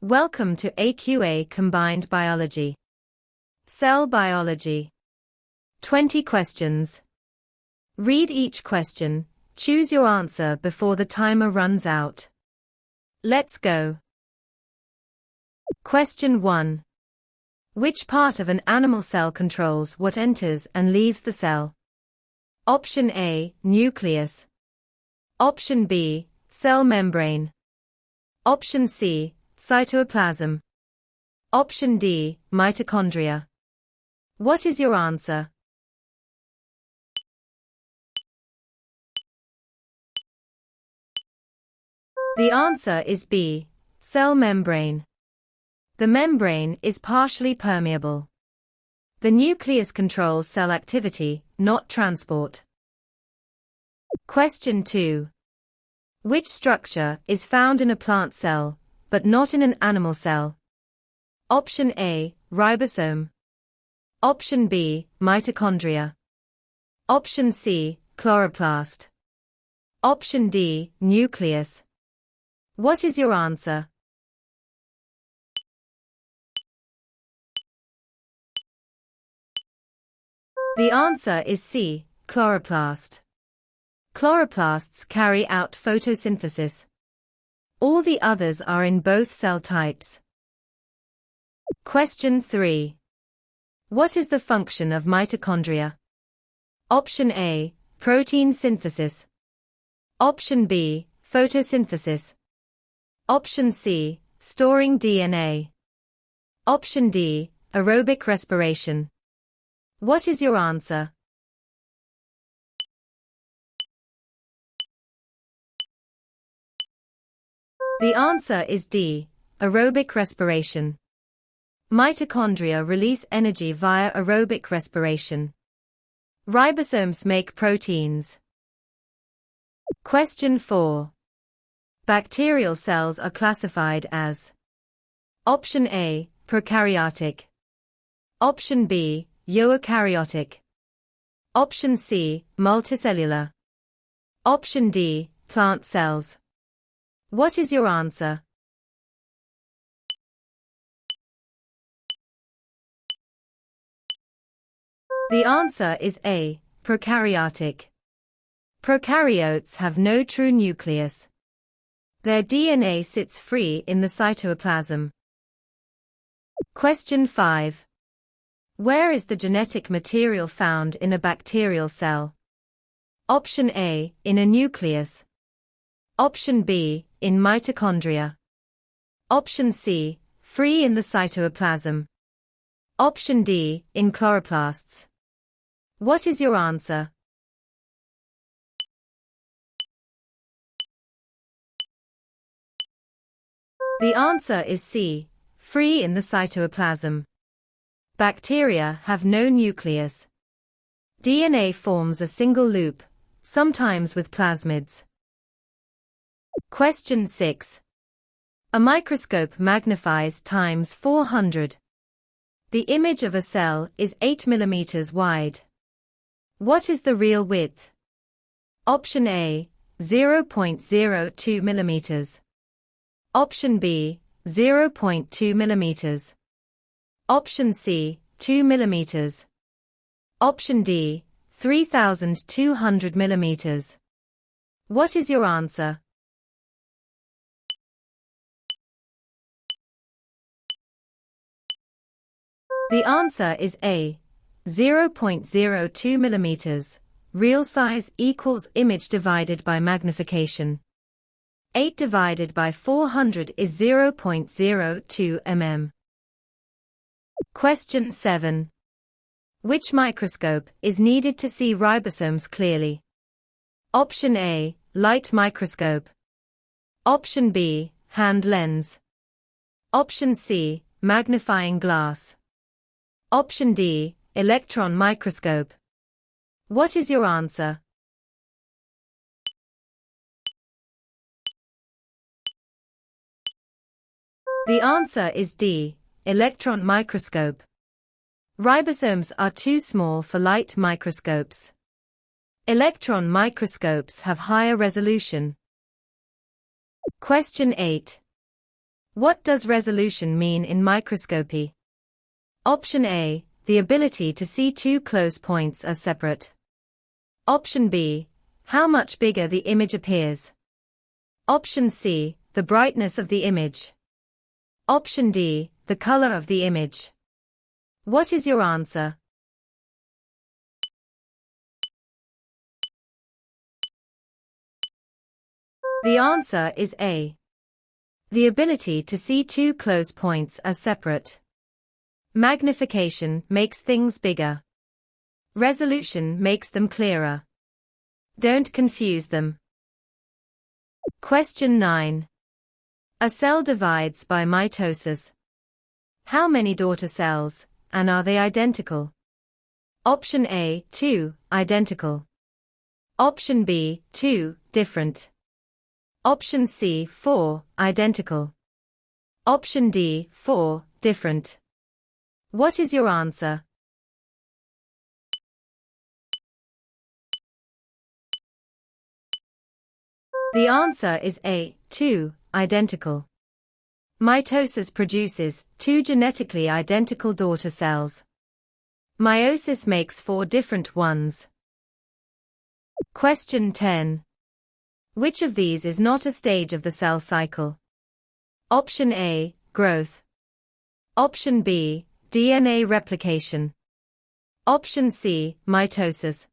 Welcome to AQA Combined Biology. Cell Biology. 20 questions. Read each question, choose your answer before the timer runs out. Let's go. Question 1. Which part of an animal cell controls what enters and leaves the cell? Option A, nucleus. Option B, cell membrane. Option C, cytoplasm. Option D, mitochondria. What is your answer? The answer is B, cell membrane. The membrane is partially permeable. The nucleus controls cell activity, not transport. Question 2. Which structure is found in a plant cell, but not in an animal cell? Option A, ribosome. Option B, mitochondria. Option C, chloroplast. Option D, nucleus. What is your answer? The answer is C, chloroplast. Chloroplasts carry out photosynthesis. All the others are in both cell types. Question 3. What is the function of mitochondria? Option A, protein synthesis. Option B, photosynthesis. Option C, storing DNA. Option D, aerobic respiration. What is your answer? The answer is D, aerobic respiration. Mitochondria release energy via aerobic respiration. Ribosomes make proteins. Question 4. Bacterial cells are classified as: Option A, prokaryotic. Option B, eukaryotic. Option C, multicellular. Option D, plant cells. What is your answer? The answer is A, prokaryotic. Prokaryotes have no true nucleus. Their DNA sits free in the cytoplasm. Question 5. Where is the genetic material found in a bacterial cell? Option A, in a nucleus. Option B, in mitochondria. Option C, free in the cytoplasm. Option D, in chloroplasts. What is your answer? The answer is C, free in the cytoplasm. Bacteria have no nucleus. DNA forms a single loop, sometimes with plasmids. Question 6. A microscope magnifies times 400. The image of a cell is 8 mm wide. What is the real width? Option A, 0.02 mm. Option B, 0.2 mm. Option C, 2 mm. Option D, 3,200 mm. What is your answer? The answer is A, 0.02 mm. Real size equals image divided by magnification. 8 divided by 400 is 0.02 mm. Question 7. Which microscope is needed to see ribosomes clearly? Option A, light microscope. Option B, hand lens. Option C, magnifying glass. Option D, electron microscope. What is your answer? The answer is D, electron microscope. Ribosomes are too small for light microscopes. Electron microscopes have higher resolution. Question 8. What does resolution mean in microscopy? Option A, the ability to see two close points as separate. Option B, how much bigger the image appears. Option C, the brightness of the image. Option D, the color of the image. What is your answer? The answer is A. The ability to see two close points as separate. Magnification makes things bigger. Resolution makes them clearer. Don't confuse them. Question 9. A cell divides by mitosis. How many daughter cells, and are they identical? Option A, 2, identical. Option B, 2, different. Option C, 4, identical. Option D, 4, different. What is your answer? The answer is A, 2, identical. Mitosis produces 2 genetically identical daughter cells. Meiosis makes 4 different ones. Question 10. Which of these is not a stage of the cell cycle? Option A, growth. Option B, DNA replication. Option C, mitosis.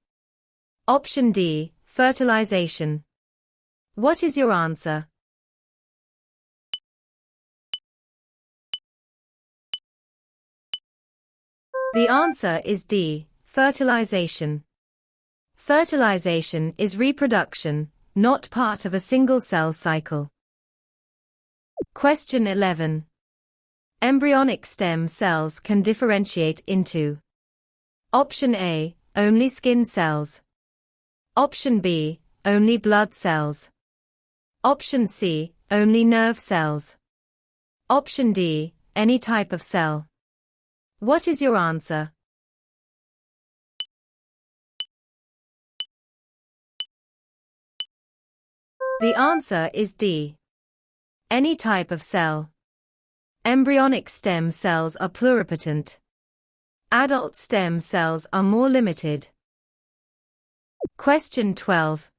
Option D, fertilization. What is your answer? The answer is D, fertilization. Fertilization is reproduction, not part of a single cell cycle. Question 11. Embryonic stem cells can differentiate into. Option A, only skin cells. Option B, only blood cells. Option C, only nerve cells. Option D, any type of cell. What is your answer? The answer is D. Any type of cell. Embryonic stem cells are pluripotent. Adult stem cells are more limited. Question 12.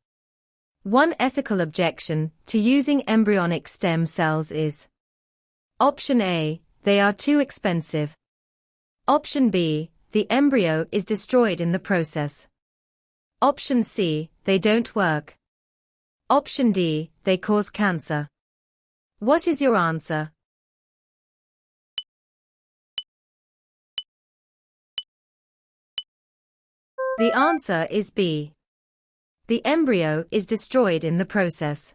One ethical objection to using embryonic stem cells is. Option A, they are too expensive. Option B, the embryo is destroyed in the process. Option C, they don't work. Option D, they cause cancer. What is your answer? The answer is B. The embryo is destroyed in the process.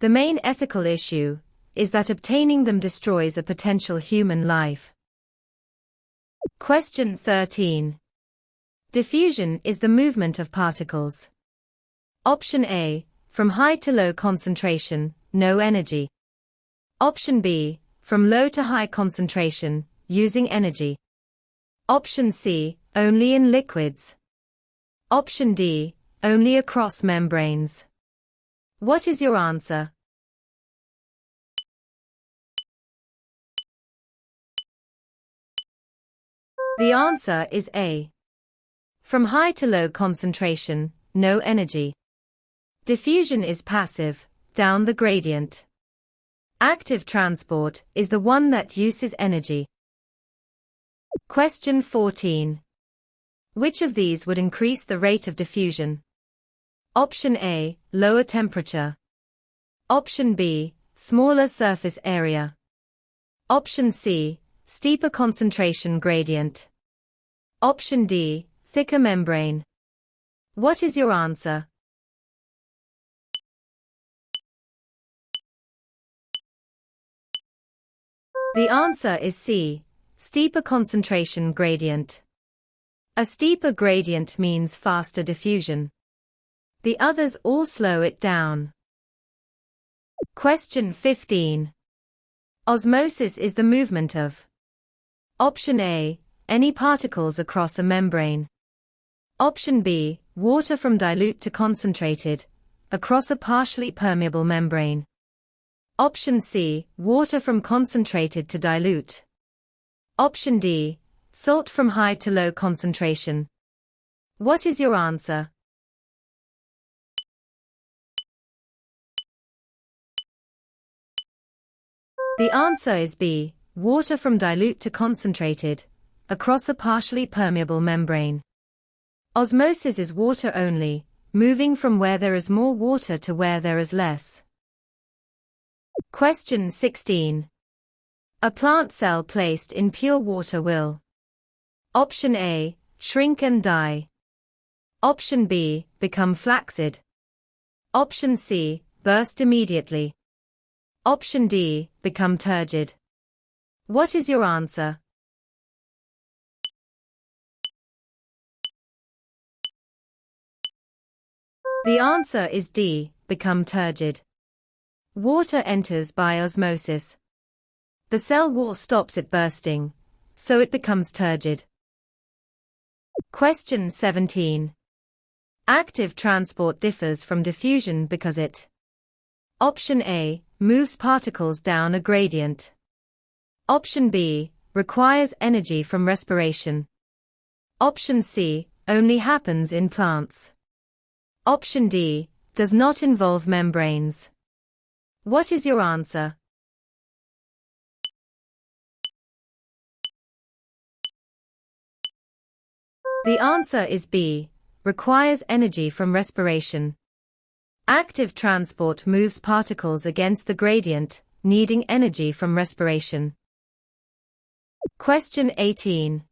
The main ethical issue is that obtaining them destroys a potential human life. Question 13. Diffusion is the movement of particles. Option A, from high to low concentration, no energy. Option B, from low to high concentration, using energy. Option C, only in liquids. Option D, only across membranes. What is your answer? The answer is A. From high to low concentration, no energy. Diffusion is passive, down the gradient. Active transport is the one that uses energy. Question 14. Which of these would increase the rate of diffusion? Option A, lower temperature. Option B, smaller surface area. Option C, steeper concentration gradient. Option D, thicker membrane. What is your answer? The answer is C, steeper concentration gradient. A steeper gradient means faster diffusion. The others all slow it down. Question 15. Osmosis is the movement of. Option A, any particles across a membrane. Option B, water from dilute to concentrated, across a partially permeable membrane. Option C, water from concentrated to dilute. Option D, salt from high to low concentration. What is your answer? The answer is B, water from dilute to concentrated, across a partially permeable membrane. Osmosis is water only, moving from where there is more water to where there is less. Question 16. A plant cell placed in pure water will: Option A, shrink and die. Option B, become flaccid. Option C, burst immediately. Option D, become turgid. What is your answer? The answer is D, become turgid. Water enters by osmosis. The cell wall stops it bursting, so it becomes turgid. Question 17. Active transport differs from diffusion because it: Option A, moves particles down a gradient. Option B, requires energy from respiration. Option C, only happens in plants. Option D, does not involve membranes. What is your answer? The answer is B, requires energy from respiration. Active transport moves particles against the gradient, needing energy from respiration. Question 18.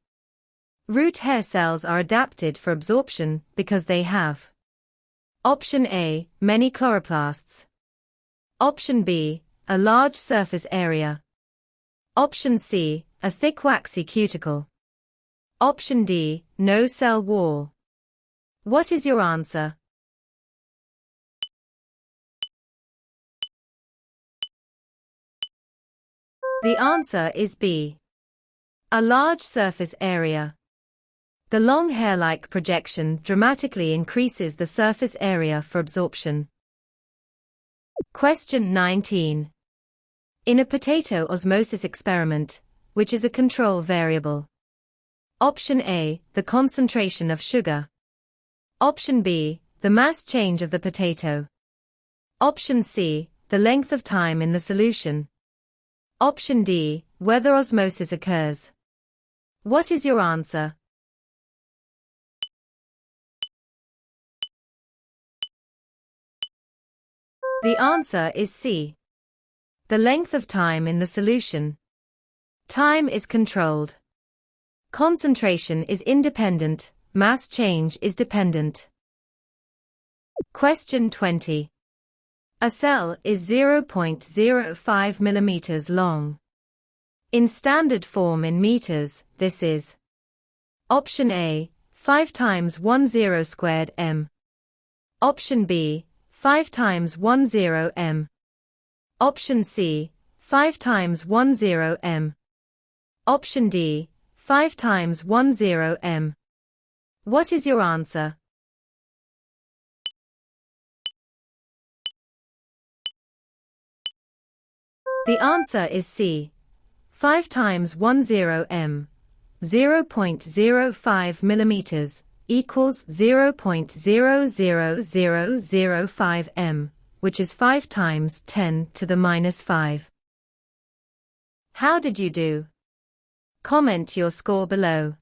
Root hair cells are adapted for absorption because they have: Option A, many chloroplasts. Option B, a large surface area. Option C, a thick waxy cuticle. Option D, no cell wall. What is your answer? The answer is B, a large surface area. The long hair-like projection dramatically increases the surface area for absorption. Question 19. In a potato osmosis experiment, which is a control variable? Option A, the concentration of sugar. Option B, the mass change of the potato. Option C, the length of time in the solution. Option D, whether osmosis occurs. What is your answer? The answer is C, the length of time in the solution. Time is controlled. Concentration is independent, mass change is dependent. Question 20. A cell is 0.05 millimeters long. In standard form in meters, this is: Option A, 5 times 10 squared m. Option B, 5 times 10 m. Option C, 5 times 10 m. Option D, 5 times 10 m. What is your answer? The answer is C, 5 times 10 m. 0.05 millimeters equals 0.00005 m, which is 5 times 10 to the minus 5. How did you do? Comment your score below.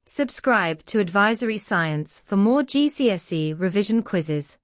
Subscribe to Advisory Science for more GCSE revision quizzes.